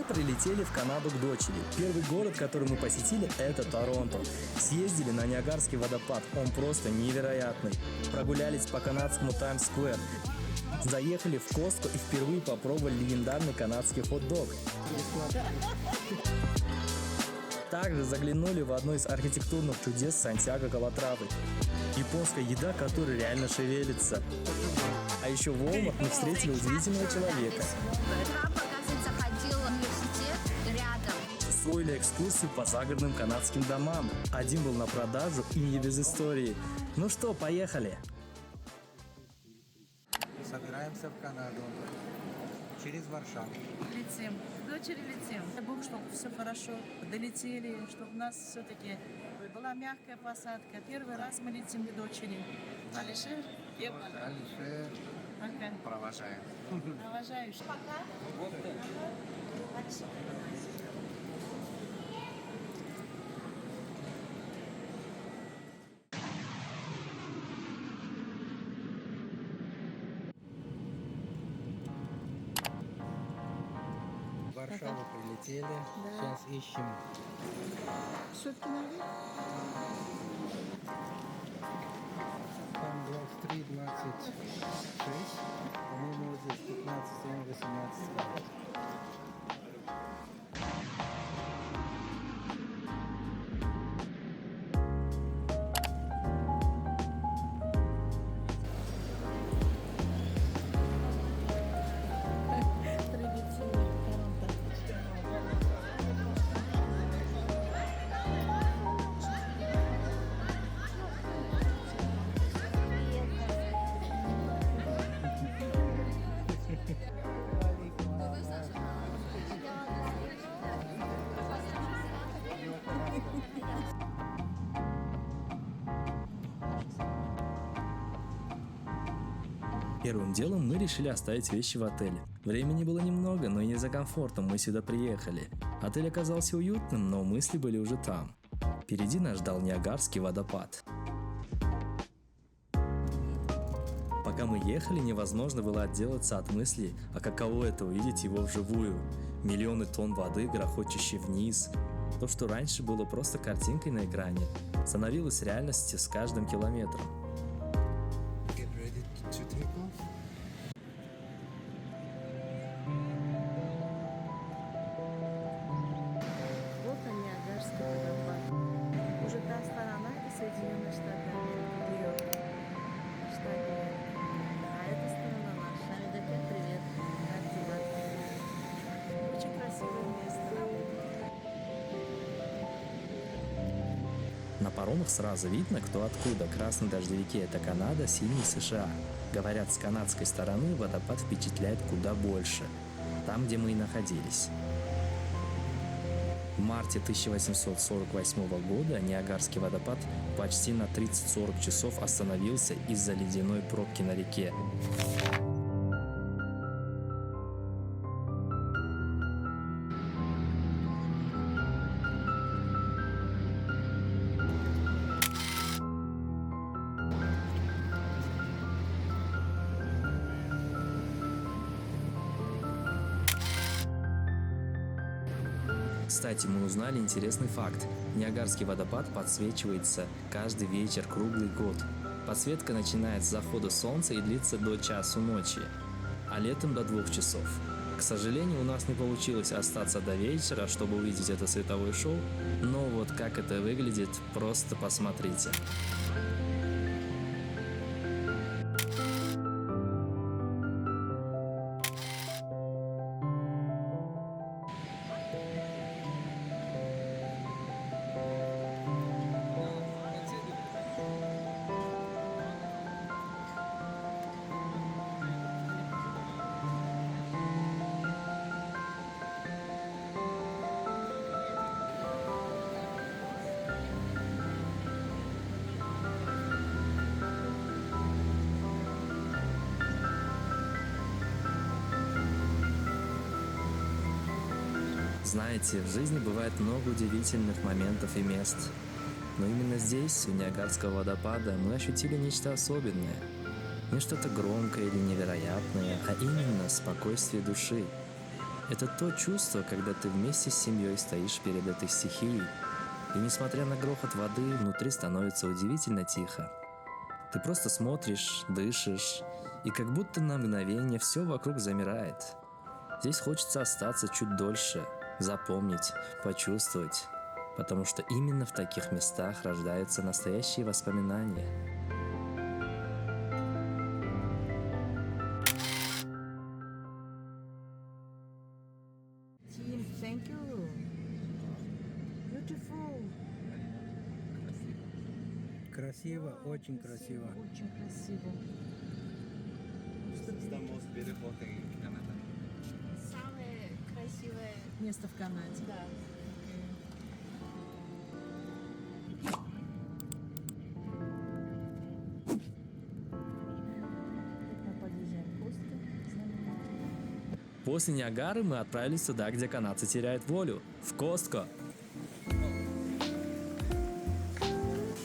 прилетели в Канаду к дочери. Первый город, который мы посетили, это Торонто. Съездили на Ниагарский водопад, он просто невероятный. Прогулялись по канадскому Таймс-сквер. Заехали в Костко и впервые попробовали легендарный канадский хот-дог. Также заглянули в одно из архитектурных чудес Сантьяго Калатравы. Японская еда, которая реально шевелится. А еще в Walmart мы встретили удивительного человека. Папа, оказывается, ходил в университет рядом. Устроили экскурсию по загородным канадским домам. Один был на продажу и не без истории. Ну что, поехали! Собираемся в Канаду через Варшаву. Летим. К дочери летим. Дай Бог, чтобы все хорошо долетели, чтобы у нас все-таки была мягкая посадка. Первый раз мы летим к дочери. Алишер? Алишер. Пока. Провожаем. Провожаю. Пока. В Варшаву прилетели. Сейчас ищем. Сутки на вид? Там 23, 26. По-моему, вот здесь 15, 18. Первым делом мы решили оставить вещи в отеле. Времени было немного, но и не за комфортом мы сюда приехали. Отель оказался уютным, но мысли были уже там. Впереди нас ждал Ниагарский водопад. Пока мы ехали, невозможно было отделаться от мысли, а каково это увидеть его вживую. Миллионы тонн воды, грохочущие вниз. То, что раньше было просто картинкой на экране, становилось реальностью с каждым километром. Get ready to take off. Вот он, Ниагарский водопад. Уже та сторона — это Соединенные Штаты Америки. Нью-Йорк. Штат Нью-Йорк. А эта сторона наша. Амидакет, привет. Как дела? Очень красивое место. На паромах сразу видно, кто откуда. Красные дождевики – это Канада, синие – США. Говорят, с канадской стороны водопад впечатляет куда больше. Там, где мы и находились. В марте 1848 года Ниагарский водопад почти на 30-40 часов остановился из-за ледяной пробки на реке. Кстати, мы узнали интересный факт. Ниагарский водопад подсвечивается каждый вечер круглый год. Подсветка начинается с захода солнца и длится до часу ночи, а летом до 2 часов. К сожалению, у нас не получилось остаться до вечера, чтобы увидеть это световое шоу, но вот как это выглядит, просто посмотрите. Знаете, в жизни бывает много удивительных моментов и мест. Но именно здесь, у Ниагарского водопада, мы ощутили нечто особенное. Не что-то громкое или невероятное, а именно спокойствие души. Это то чувство, когда ты вместе с семьей стоишь перед этой стихией, и несмотря на грохот воды, внутри становится удивительно тихо. Ты просто смотришь, дышишь, и как будто на мгновение все вокруг замирает. Здесь хочется остаться чуть дольше, запомнить, почувствовать, потому что именно в таких местах рождаются настоящие воспоминания. Team, thank you. Beautiful. Красиво, очень красиво. Очень красиво. It's the most beautiful thing in Canada. Самое красивое. Место в Канаде. Да. Мы подъезжаем к Костке. После Ниагары мы отправились туда, где канадцы теряют волю, в Костко.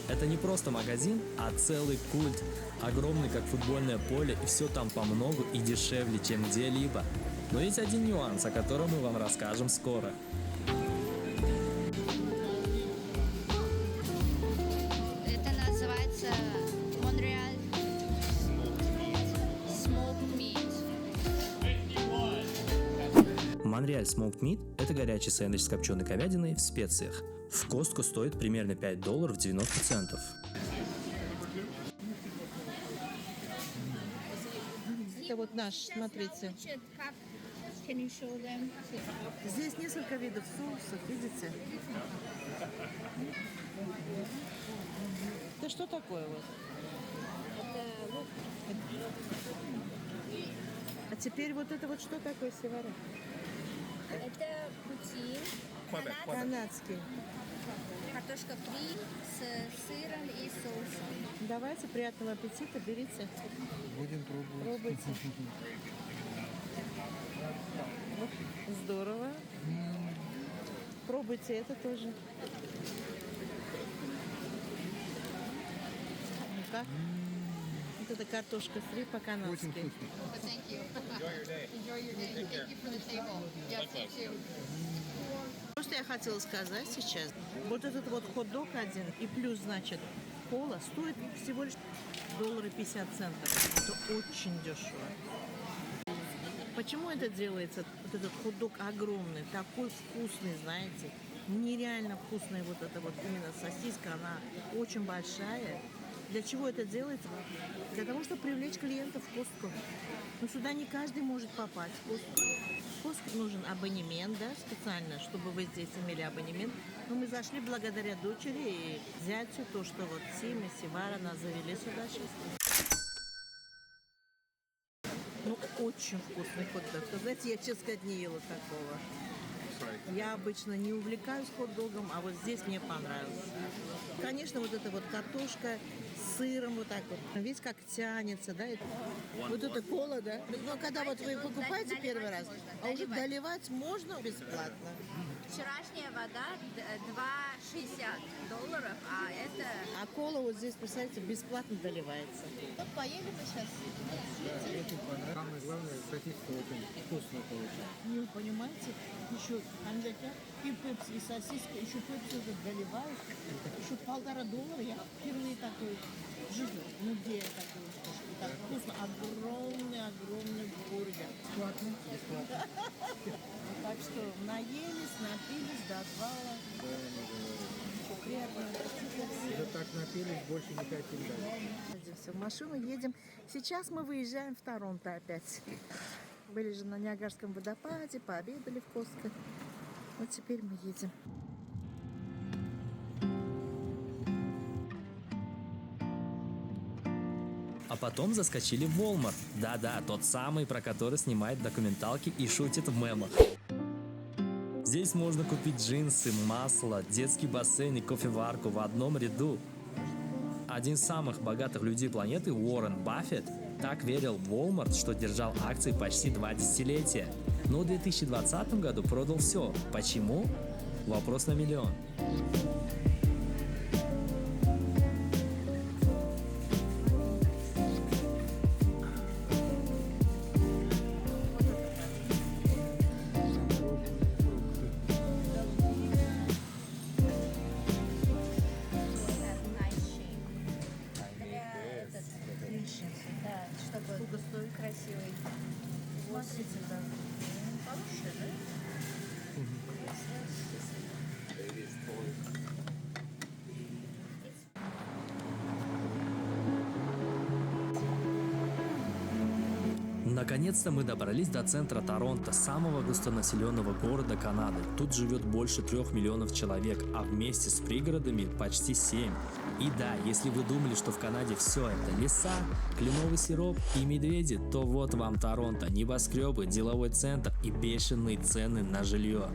Это не просто магазин, а целый культ. Огромный, как футбольное поле, и все там по многу и дешевле, чем где-либо. Но есть один нюанс, о котором мы вам расскажем скоро. Это называется Монреаль Smoked Meat. Монреаль Smoked Meat – это горячий сэндвич с копченой говядиной в специях. В Костко стоит примерно $5 90 центов. Это вот наш, смотрите. Как? Can you show them? Здесь несколько видов соусов, видите? Это что такое вот? Это лук. А теперь вот это вот что такое, Севара? Это пути. Канадский. Картошка фри с сыром и соусом. Давайте, приятного аппетита, берите, Будем пробовать. пробуйте. Здорово. Пробуйте это тоже. Ну-ка. Вот это картошка фри Очень по-канадски. вкусно. То, что я хотела сказать сейчас, вот этот вот хот-дог один и плюс, значит, кола стоит всего лишь $1.50. Это очень дешево. Почему это делается? Вот этот хот-дог огромный, такой вкусный, знаете, нереально вкусная вот эта вот именно сосиска, она очень большая. Для чего это делается? Для того, чтобы привлечь клиентов в Костко. Но сюда не каждый может попасть. В Костко нужен абонемент, да, специально, чтобы вы здесь имели абонемент. Но мы зашли благодаря дочери и зятю, то, что вот Сим и Севара нас завели сюда сейчас. Ну, очень вкусный хот-дог. Вы знаете, я, честно сказать, не ела такого. Я обычно не увлекаюсь хот-догом, а вот здесь мне понравилось. Конечно, вот эта вот картошка с сыром вот так вот. Видите, как тянется, да? Вот это кола, да? Но когда вот вы покупаете первый раз, а уже доливать можно бесплатно. Вчерашняя вода $2.60, а это... А кола вот здесь, представляете, бесплатно доливается. Вот поели бы сейчас. Очень понравилось. Самое главное, сосиска очень вкусная получилась. Ну, понимаете, еще коньяка и пепси, и сосиска, еще пепси уже доливают. Еще $1,5. Я впервые такой в жизни. Ну, где я такой вкусный? Так вкусно. Огромный бургер. Бесплатно? Бесплатно. Так что наелись, напились до отвала. Приятного аппетита. Уже так напились, больше не хотим дальше. Садимся в машину, едем. Сейчас мы выезжаем в Торонто опять. Были же на Ниагарском водопаде, пообедали в Костко. Вот теперь мы едем. А потом заскочили в Walmart. Да-да, тот самый, про который снимает документалки и шутит в мемах. Здесь можно купить джинсы, масло, детский бассейн и кофеварку в одном ряду. Один из самых богатых людей планеты, Уоррен Баффет, так верил в Walmart, что держал акции почти 2 десятилетия. Но в 2020 году продал все. Почему? Вопрос на миллион. Наконец-то мы добрались до центра Торонто, самого густонаселенного города Канады. Тут живет больше 3 миллионов человек, а вместе с пригородами почти 7. И да, если вы думали, что в Канаде все это леса, кленовый сироп и медведи, то вот вам Торонто, небоскребы, деловой центр и бешеные цены на жилье.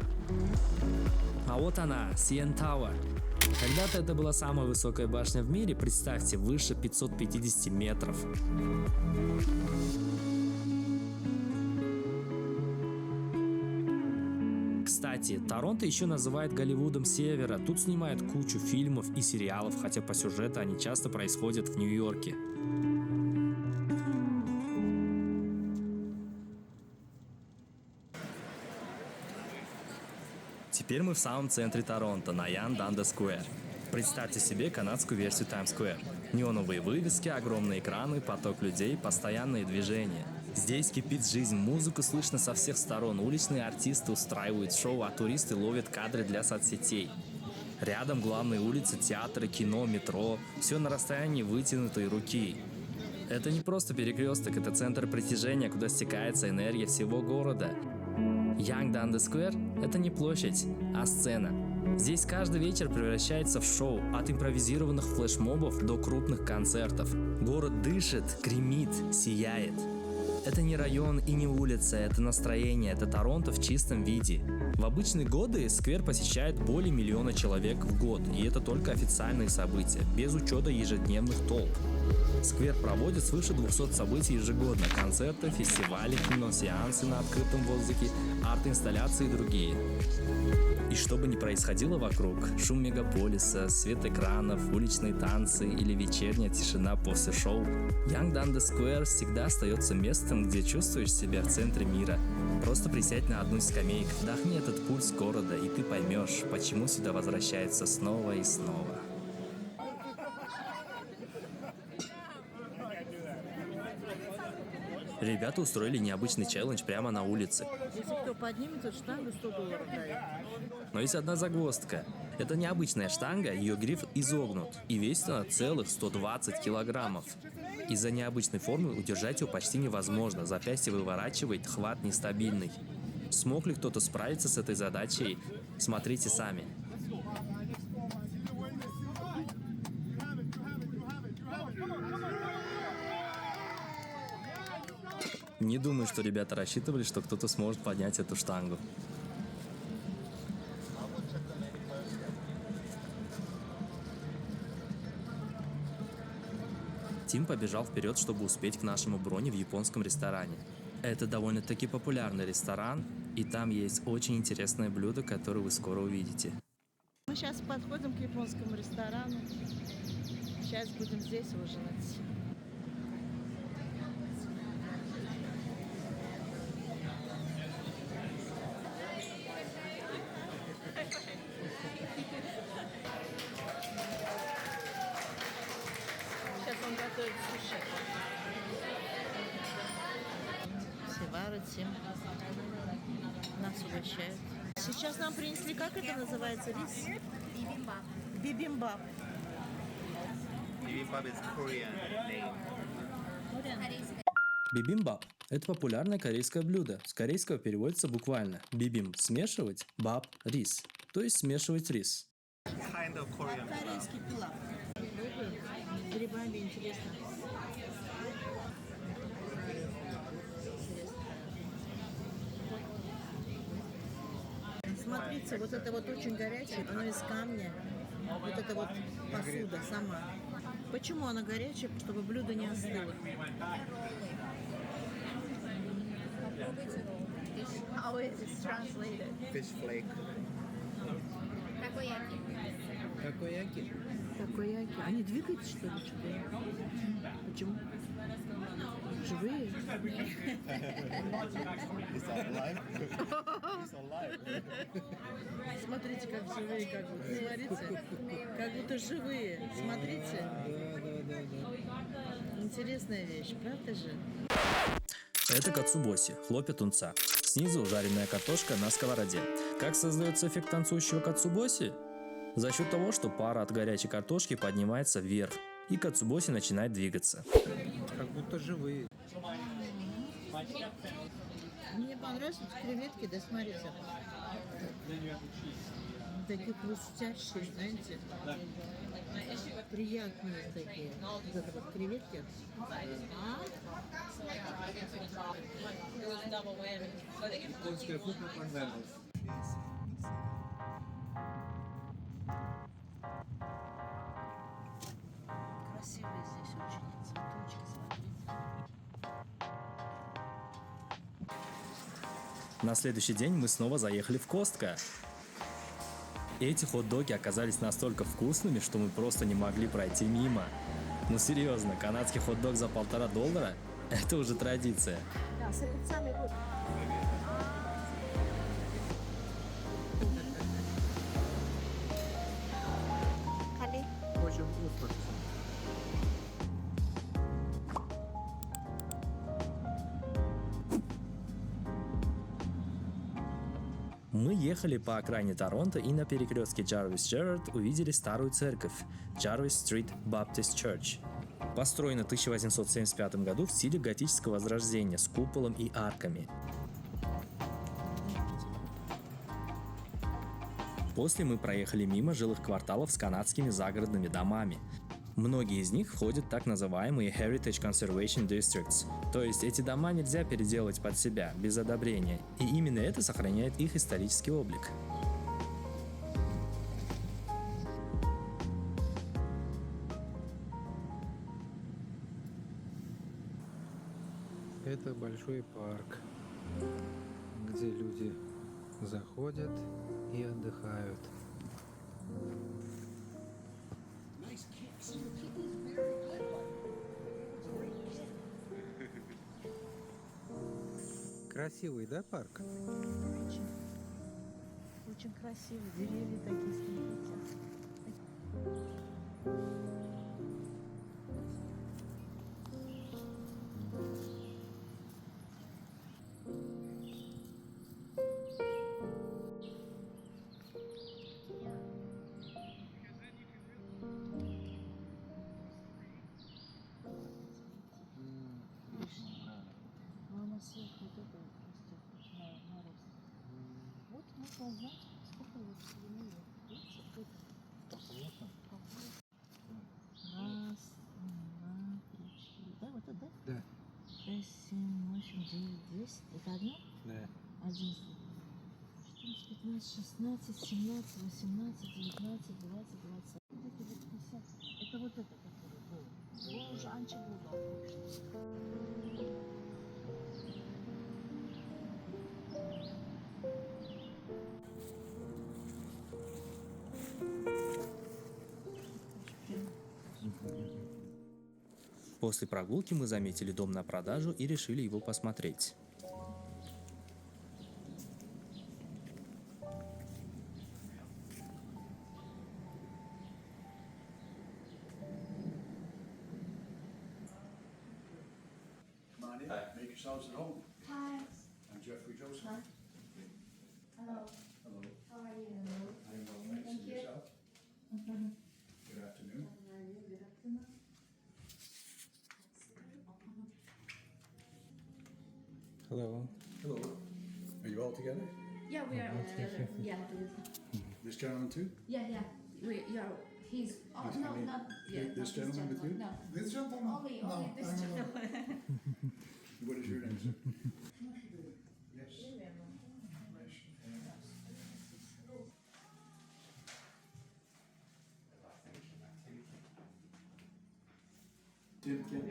А вот она, CN Tower. Когда-то это была самая высокая башня в мире, представьте, выше 550 метров. Кстати, Торонто еще называют Голливудом Севера. Тут снимают кучу фильмов и сериалов, хотя по сюжету они часто происходят в Нью-Йорке. Теперь мы в самом центре Торонто, на Yonge Dundas Square. Представьте себе канадскую версию Times Square. Неоновые вывески, огромные экраны, поток людей, постоянные движения. Здесь кипит жизнь, музыку слышно со всех сторон, уличные артисты устраивают шоу, а туристы ловят кадры для соцсетей. Рядом главные улицы, театры, кино, метро, все на расстоянии вытянутой руки. Это не просто перекресток, это центр притяжения, куда стекается энергия всего города. Yonge Dundas Square – это не площадь, а сцена. Здесь каждый вечер превращается в шоу, от импровизированных флешмобов до крупных концертов. Город дышит, гремит, сияет. Это не район и не улица, это настроение, это Торонто в чистом виде. В обычные годы сквер посещает более 1 миллиона человек в год, и это только официальные события, без учета ежедневных толп. Сквер проводит свыше 200 событий ежегодно: концерты, фестивали, киносеансы на открытом воздухе, арт-инсталляции и другие. И что бы ни происходило вокруг, шум мегаполиса, свет экранов, уличные танцы или вечерняя тишина после шоу, Yonge Dundas Square всегда остается местом, где чувствуешь себя в центре мира. Просто присядь на одну из скамеек, вдохни этот пульс города, и ты поймешь, почему сюда возвращаются снова и снова. Ребята устроили необычный челлендж прямо на улице. Если кто поднимет эту штангу, $100 дает. Но есть одна загвоздка. Это необычная штанга, ее гриф изогнут, и весит она целых 120 килограммов. Из-за необычной формы удержать ее почти невозможно, запястье выворачивает, хват нестабильный. Смог ли кто-то справиться с этой задачей? Смотрите сами. Не думаю, что ребята рассчитывали, что кто-то сможет поднять эту штангу. Тим побежал вперед, чтобы успеть к нашему броне в японском ресторане. Это довольно-таки популярный ресторан, и там есть очень интересное блюдо, которое вы скоро увидите. Мы сейчас подходим к японскому ресторану. Сейчас будем здесь ужинать. Сейчас он готовит суши. Все варят, всем нас угощают. Сейчас нам принесли, как это называется, рис? Бибимбап. Бибимбап. Bibimbap is Korean name. Корейская. Бибимбап – это популярное корейское блюдо. С корейского переводится буквально «бибим» – смешивать, баб – рис, то есть смешивать рис. Kind of Korean. Корейский пилав. С грибами интересно. Смотрите, вот это вот очень горячее, оно из камня. Вот это вот посуда сама. Почему она горячая? Чтобы блюдо не остыло. Попробуйте ролл. How it is translated. Fish flake. Такояки. Такояки. Такояки. Они двигаются, что ли? Почему? Живые? It's alive. It's alive. Смотрите, как живые, как будто. Смотрите, как будто живые. Смотрите. Интересная вещь, правда же? Это кацубоси – хлопья тунца. Снизу жареная картошка на сковороде. Как создается эффект танцующего кацубоси? За счет того, что пара от горячей картошки поднимается вверх, и кацубоси начинает двигаться. Как будто живые. Мне понравились креветки, да смотрите. Такие хрустящие, знаете. Приятные такие. Вот это вот креветки. Японская кухня понравилась. Красивые здесь очень цветочки, смотрите. На следующий день мы снова заехали в Костко. Эти хот-доги оказались настолько вкусными, что мы просто не могли пройти мимо. Ну серьезно, канадский хот-дог за $1,5 – это уже традиция. Да, с огурцами вот. Кали. Очень вкусно. Мы ехали по окраине Торонто и на перекрестке Джарвис-Джерард увидели старую церковь – Jarvis Street Baptist Church. Построена в 1875 году в стиле готического возрождения с куполом и арками. После мы проехали мимо жилых кварталов с канадскими загородными домами. Многие из них входят в так называемые Heritage Conservation Districts, то есть эти дома нельзя переделать под себя, без одобрения, и именно это сохраняет их исторический облик. Это большой парк, где люди заходят и отдыхают. Красивый, да, парк? Очень, очень красиво. Деревья такие, смотрите. Мама сверху вот это вот растет, на рост. Вот можно узнать, сколько вот длины. Видите, вот раз, два, три, четыре. Да, вот это, да? Да. 6, 7, 8, 9, 10. Это одно? Да. 11, 14, 15, 16, 17, 18, 19, 20, 20. Это вот 50. Это вот это, который был. Его уже анча было. После прогулки мы заметили дом на продажу и решили его посмотреть. Come on in, make yourselves at home. Hi. I'm Jeffrey Joseph. Hello. Hello. How are you? I'm well, thanks. Thank And you. yourself? Good afternoon. Hello. Hello. Are you all together? Yeah, we are all together. Yeah, This gentleman too? yeah. He's. Oh He's no, coming. not. Yeah, This not gentleman with you? No, This gentleman? only this gentleman. What is your name, sir? Yes. Tim, Kim?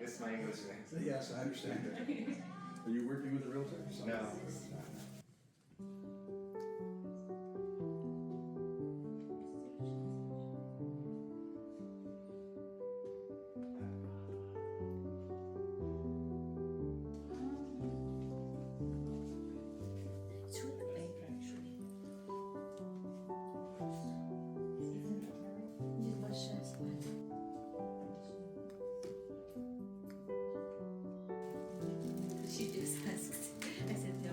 It's my English name. Yes, I understand that. Are you working with a realtor? No. Здесь большая спальня. She just asked. I said no.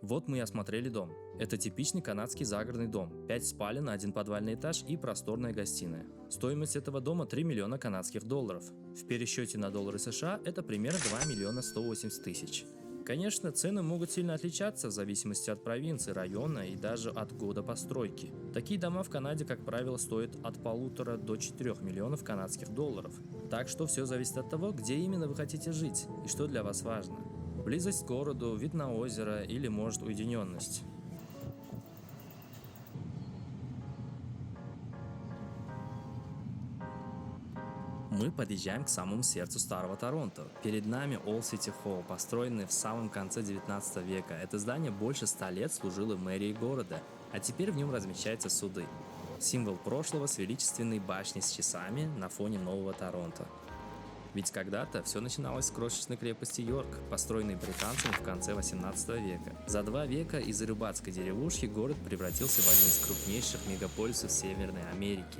Вот мы и осмотрели дом. Это типичный канадский загородный дом. 5 спален, 1 подвальный этаж и просторная гостиная. Стоимость этого дома 3 миллиона канадских долларов. В пересчете на доллары США это примерно 2 миллиона 180 тысяч. Конечно, цены могут сильно отличаться в зависимости от провинции, района и даже от года постройки. Такие дома в Канаде, как правило, стоят от 1,5 до 4 миллионов канадских долларов. Так что все зависит от того, где именно вы хотите жить и что для вас важно. Близость к городу, вид на озеро или, может, уединенность. Мы подъезжаем к самому сердцу старого Торонто. Перед нами Old City Hall, построенный в самом конце 19 века. Это здание больше 100 лет служило мэрией города, а теперь в нем размещаются суды. Символ прошлого с величественной башней с часами на фоне нового Торонто. Ведь когда-то все начиналось с крошечной крепости Йорк, построенной британцами в конце 18 века. За 2 века из рыбацкой деревушки город превратился в один из крупнейших мегаполисов Северной Америки.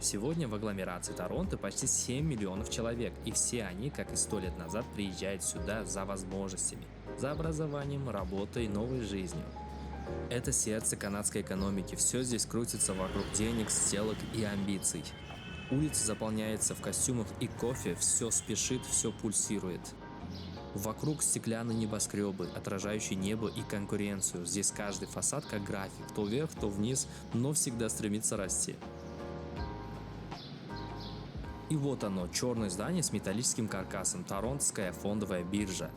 Сегодня в агломерации Торонто почти 7 миллионов человек, и все они, как и 100 лет назад, приезжают сюда за возможностями, за образованием, работой, новой жизнью. Это сердце канадской экономики, все здесь крутится вокруг денег, сделок и амбиций. Улица заполняется в костюмах и кофе, все спешит, все пульсирует. Вокруг стеклянные небоскребы, отражающие небо и конкуренцию. Здесь каждый фасад как график, то вверх, то вниз, но всегда стремится расти. И вот оно, черное здание с металлическим каркасом, Торонтская фондовая биржа.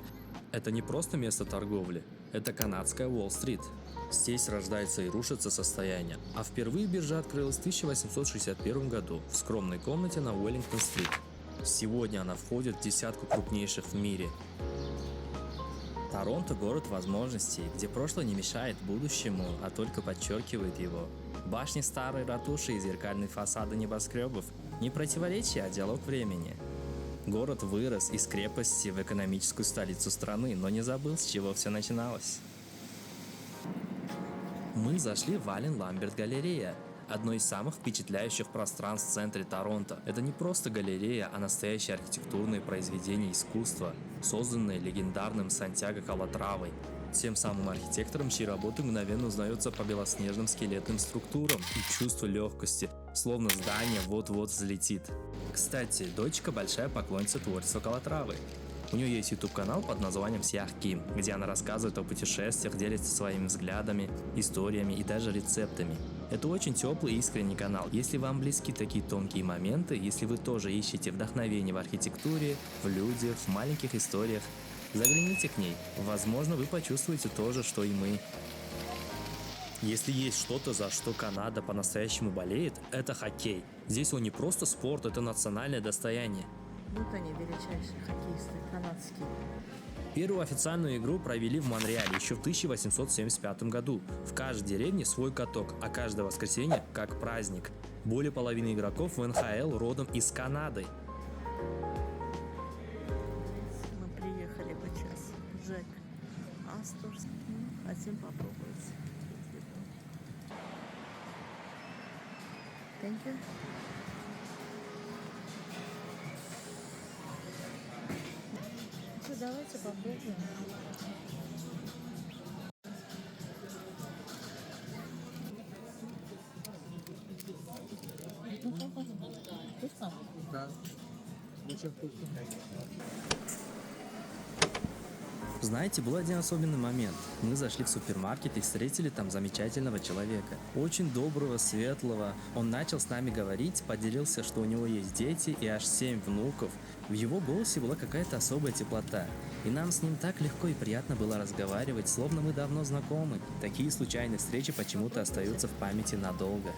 Это не просто место торговли, это канадская Уолл-стрит. Здесь рождается и рушится состояние. А впервые биржа открылась в 1861 году в скромной комнате на Уэллингтон-стрит. Сегодня она входит в десятку крупнейших в мире. Торонто – город возможностей, где прошлое не мешает будущему, а только подчеркивает его. Башни старой ратуши и зеркальные фасады небоскребов – не противоречие, а диалог времени. Город вырос из крепости в экономическую столицу страны, но не забыл, с чего все начиналось. Мы зашли в Ален Ламберт галерея, одно из самых впечатляющих пространств в центре Торонто. Это не просто галерея, а настоящее архитектурное произведение искусства, созданное легендарным Сантьяго Калатравой, тем самым архитектором, чьи работы мгновенно узнаются по белоснежным скелетным структурам и чувству легкости, словно здание вот-вот взлетит. Кстати, дочка большая поклонница творчества Калатравы. У нее есть YouTube-канал под названием Сях Ким, где она рассказывает о путешествиях, делится своими взглядами, историями и даже рецептами. Это очень теплый и искренний канал. Если вам близки такие тонкие моменты, если вы тоже ищете вдохновение в архитектуре, в людях, в маленьких историях, загляните к ней. Возможно, вы почувствуете то же, что и мы. Если есть что-то, за что Канада по-настоящему болеет, это хоккей. Здесь он не просто спорт, это национальное достояние. Вот они, величайшие хоккеисты канадские. Первую официальную игру провели в Монреале еще в 1875 году. В каждой деревне свой каток, а каждое воскресенье как праздник. Более половины игроков в НХЛ родом из Канады. Мы приехали бы сейчас. Джек Асторский. Хотим попробовать. Thank you. Ну, давайте попробуем. Вкусно? Да. Очень вкусно. Знаете, был один особенный момент. Мы зашли в супермаркет и встретили там замечательного человека. Очень доброго, светлого. Он начал с нами говорить, поделился, что у него есть дети и аж 7 внуков. В его голосе была какая-то особая теплота. И нам с ним так легко и приятно было разговаривать, словно мы давно знакомы. Такие случайные встречи почему-то остаются в памяти надолго.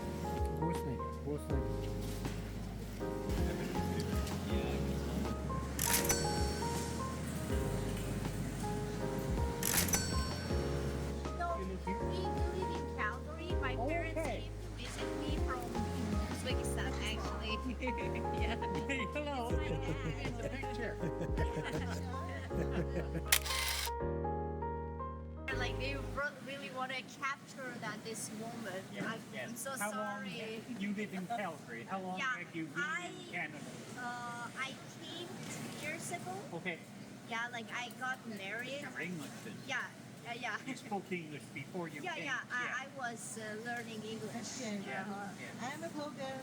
Вкусный, вкусный. We live in Calgary. My parents came to visit me from Uzbekistan, actually. Yeah. Hello. In the picture. Like they really want to capture this moment. I'm so How sorry. long you live in Calgary? How long Yeah, have you been in Canada? I came 2 years ago. Okay, Yeah, like I got married. English then. Yeah, Yeah. You spoke English before you Yeah, came. yeah. I was learning English. I'm a blogger.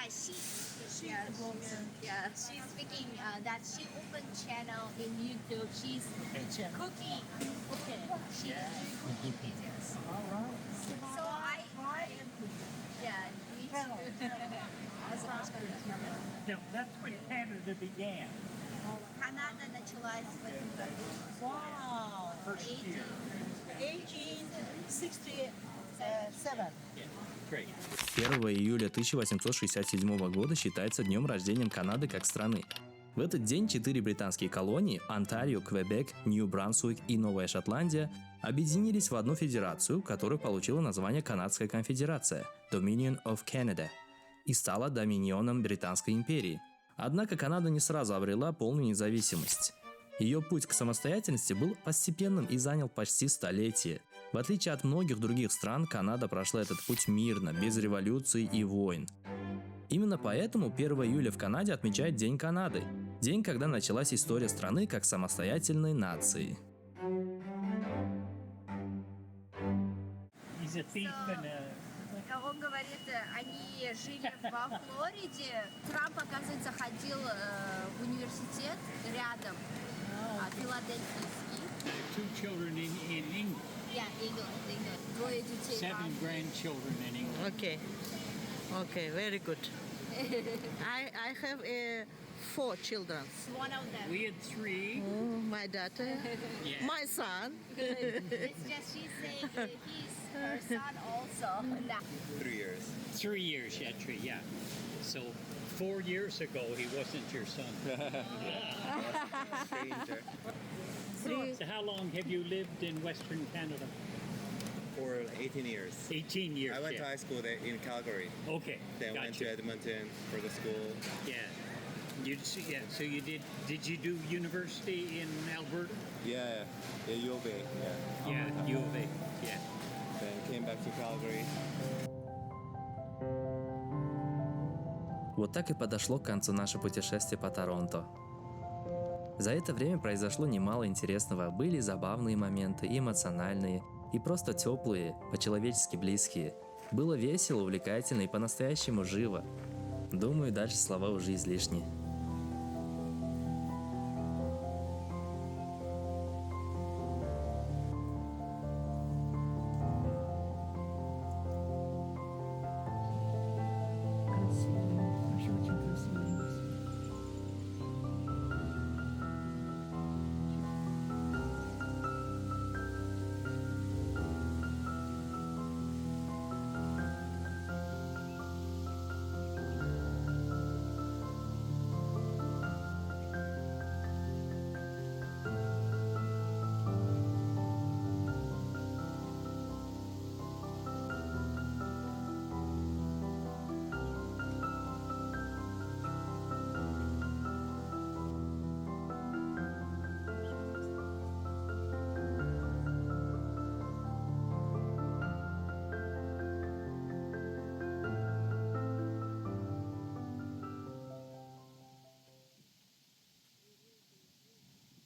She's a blogger. yeah. She's speaking that she opened channel in YouTube. She's cooking. Okay. She's doing cooking videos. All right. So yeah, me too. Now, that's when Canada began. Канада началась в этом году. Wow. First year. 1867. Great. 1 июля 1867 года считается днем рождения Канады как страны. В этот день 4 британские колонии – Онтарио, Квебек, Нью-Брансуик и Новая Шотландия – объединились в одну федерацию, которая получила название Канадская конфедерация – Dominion of Canada, и стала доминионом Британской империи. Однако Канада не сразу обрела полную независимость. Ее путь к самостоятельности был постепенным и занял почти столетие. В отличие от многих других стран, Канада прошла этот путь мирно, без революций и войн. Именно поэтому 1 июля в Канаде отмечают День Канады. День, когда началась история страны как самостоятельной нации. He's a thief and a... Он говорит, они жили во Флориде. Трамп, оказывается, ходил в университет рядом, филадельфийский. 2 children in England, Я England. Двое детей. 7 grandchildren in England. Okay. Okay, very good. I have 4 children. One of them. We had 3. My daughter, Yeah. my son. It's just she's saying he's her son also. 3 years. 3 years, yeah, 3, yeah. So 4 years ago, he wasn't your son. Stranger. So how long have you lived in Western Canada? For 18 years. 18 years. I went to yeah. high school there in Calgary. Okay, Then went to gotcha. Edmonton for the school. Yeah. So you did you do university in Alberta? Yeah, U of A. Yeah. Yeah, U of A. Yeah. Then came back to Calgary. Вот так и подошло к концу наше путешествие по Торонто. За это время произошло немало интересного, были забавные моменты, и эмоциональные, и просто теплые, по-человечески близкие. Было весело, увлекательно и по-настоящему живо. Думаю, дальше слова уже излишни.